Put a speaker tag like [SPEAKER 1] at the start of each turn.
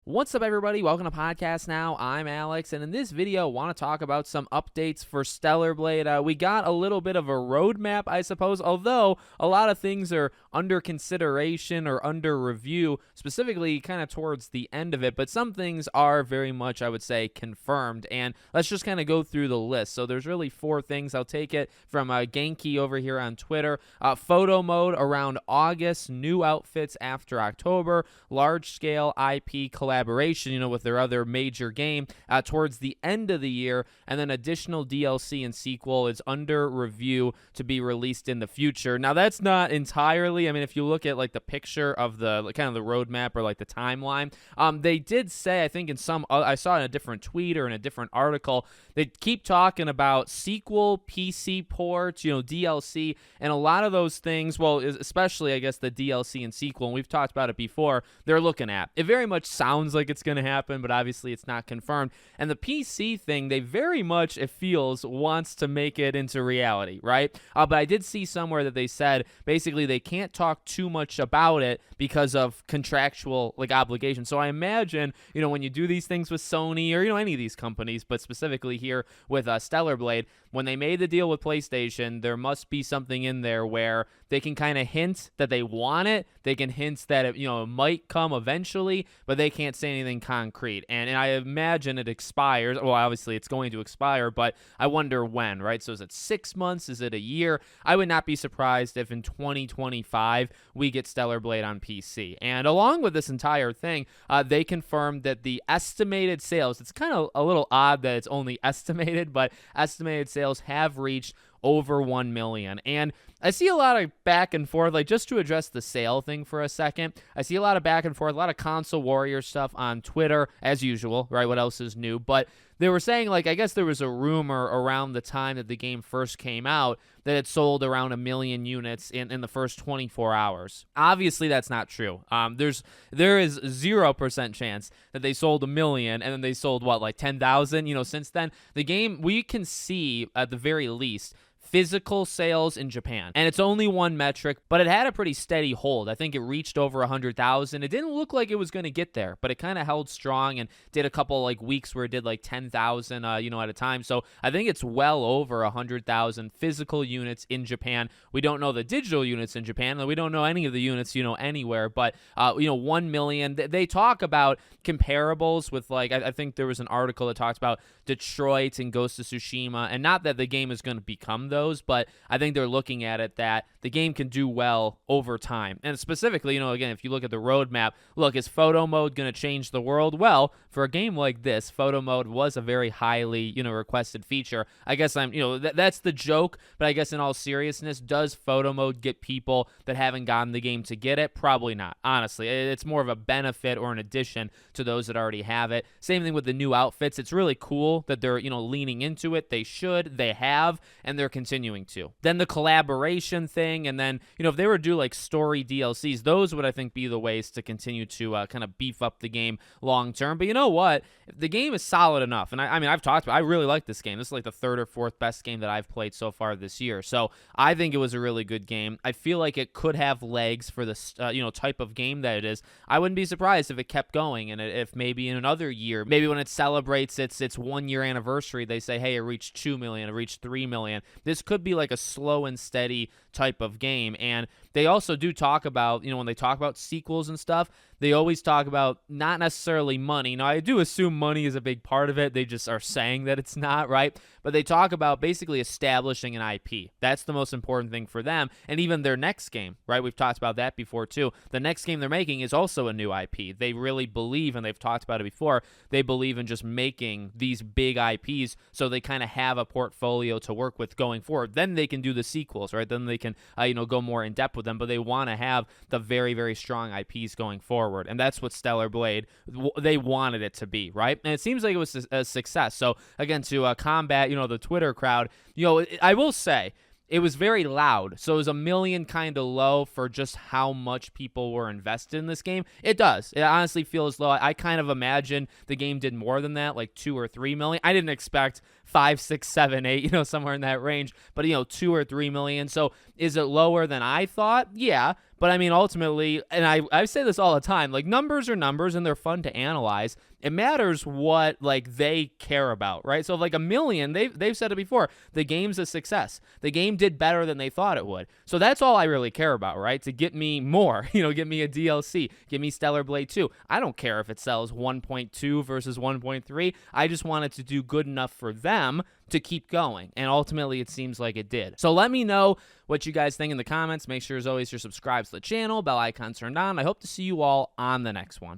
[SPEAKER 1] What's up, everybody? Welcome to Podcast Now. I'm Alex, and in this video, I want to talk about some updates for Stellar Blade. We got a little bit of a roadmap, I suppose, although a lot of things are under consideration or under review, specifically kind of towards the end of it, but some things are very much, I would say, confirmed, and let's just kind of go through the list. So there's really 4 things. I'll take it from Genki over here on Twitter. Photo mode around August, new outfits after October, large-scale IP collaboration, with their other major game towards the end of the year, and then additional DLC and sequel is under review to be released in the future. Now, that's not entirely, if you look at like the picture of the kind of the roadmap or like the timeline, they did say, I think in some, I saw in a different tweet or in a different article, they keep talking about sequel, PC ports, DLC, and a lot of those things, well, especially I guess the DLC and sequel, and we've talked about it before, they're looking at. It very much sounds like it's going to happen, but obviously it's not confirmed. And the PC thing, they very much, it feels, wants to make it into reality, right? But I did see somewhere that they said basically they can't talk too much about it because of contractual obligations. So I imagine, when you do these things with Sony or any of these companies, but specifically here with Stellar Blade, when they made the deal with PlayStation, there must be something in there where they can kind of hint that they want it. They can hint that it might come eventually, but they can't say anything concrete. And I imagine it expires. Well, obviously it's going to expire, but I wonder when, right? So is it 6 months? Is it a year? I would not be surprised if in 2025 we get Stellar Blade on PC. And along with this entire thing, they confirmed that the estimated sales, it's kind of a little odd that it's only estimated, but estimated sales have reached over 1 million. And I see a lot of back and forth, just to address the sale thing for a second. I see a lot of back and forth, a lot of console warrior stuff on Twitter, as usual, right? What else is new? But they were saying, I guess there was a rumor around the time that the game first came out that it sold around 1 million units in the first 24 hours. Obviously, that's not true. There is 0% chance that they sold 1 million and then they sold, 10,000? Since then, the game, we can see, at the very least, physical sales in Japan. And it's only one metric, but it had a pretty steady hold. I think it reached over 100,000. It didn't look like it was going to get there, but it kind of held strong and did a couple weeks where it did 10,000 at a time. So I think it's well over 100,000 physical units in Japan. We don't know the digital units in Japan, and we don't know any of the units anywhere, but 1 million. They talk about comparables with I think there was an article that talks about Detroit and Ghost of Tsushima, and not that the game is going to become those, but I think they're looking at it that the game can do well over time. And specifically, again, if you look at the roadmap, is photo mode going to change the world? Well, for a game like this, photo mode was a very highly, requested feature. I guess that's the joke, but I guess in all seriousness, does photo mode get people that haven't gotten the game to get it? Probably not, honestly. It's more of a benefit or an addition to those that already have it. Same thing with the new outfits. It's really cool that they're, leaning into it. They should, they have, and they're continuing to. Then the collaboration thing, and then, if they were to do story DLCs, those would, I think, be the ways to continue to kind of beef up the game long term. But you know what? The game is solid enough, and I've talked about, I really like this game. This is the 3rd or 4th best game that I've played so far this year. So I think it was a really good game. I feel like it could have legs for this, type of game that it is. I wouldn't be surprised if it kept going, and if maybe in another year, maybe when it celebrates its 1-year anniversary, they say, hey, it reached 2 million, it reached 3 million. This could be a slow and steady type of game. And they also do talk about, when they talk about sequels and stuff, they always talk about not necessarily money. Now, I do assume money is a big part of it. They just are saying that it's not, right? But they talk about basically establishing an IP. That's the most important thing for them. And even their next game, right? We've talked about that before, too. The next game they're making is also a new IP. They really believe, and they've talked about it before, they believe in just making these big IPs so they kind of have a portfolio to work with going forward. Then they can do the sequels, right? Then they can, go more in depth with them. But they want to have the very, very strong IPs going forward. And that's what Stellar Blade, they wanted it to be, right? And it seems like it was a success. So again, to combat, the Twitter crowd, I will say, it was very loud. So it was 1 million kind of low for just how much people were invested in this game. It does. It honestly feels low. I kind of imagine the game did more than that, 2 or 3 million. I didn't expect 5, 6, 7, 8, somewhere in that range. But, 2 or 3 million. So is it lower than I thought? Yeah. But I mean, ultimately, and I say this all the time, like numbers are numbers and they're fun to analyze. It matters what like they care about, right? So like a million, they've said it before, the game's a success. The game did better than they thought it would. So that's all I really care about, right? To get me more, get me a DLC, get me Stellar Blade 2. I don't care if it sells 1.2 versus 1.3. I just want it to do good enough for them to keep going. And ultimately, it seems like it did. So let me know what you guys think in the comments. Make sure, as always, you're subscribed to the channel, bell icon turned on. I hope to see you all on the next one.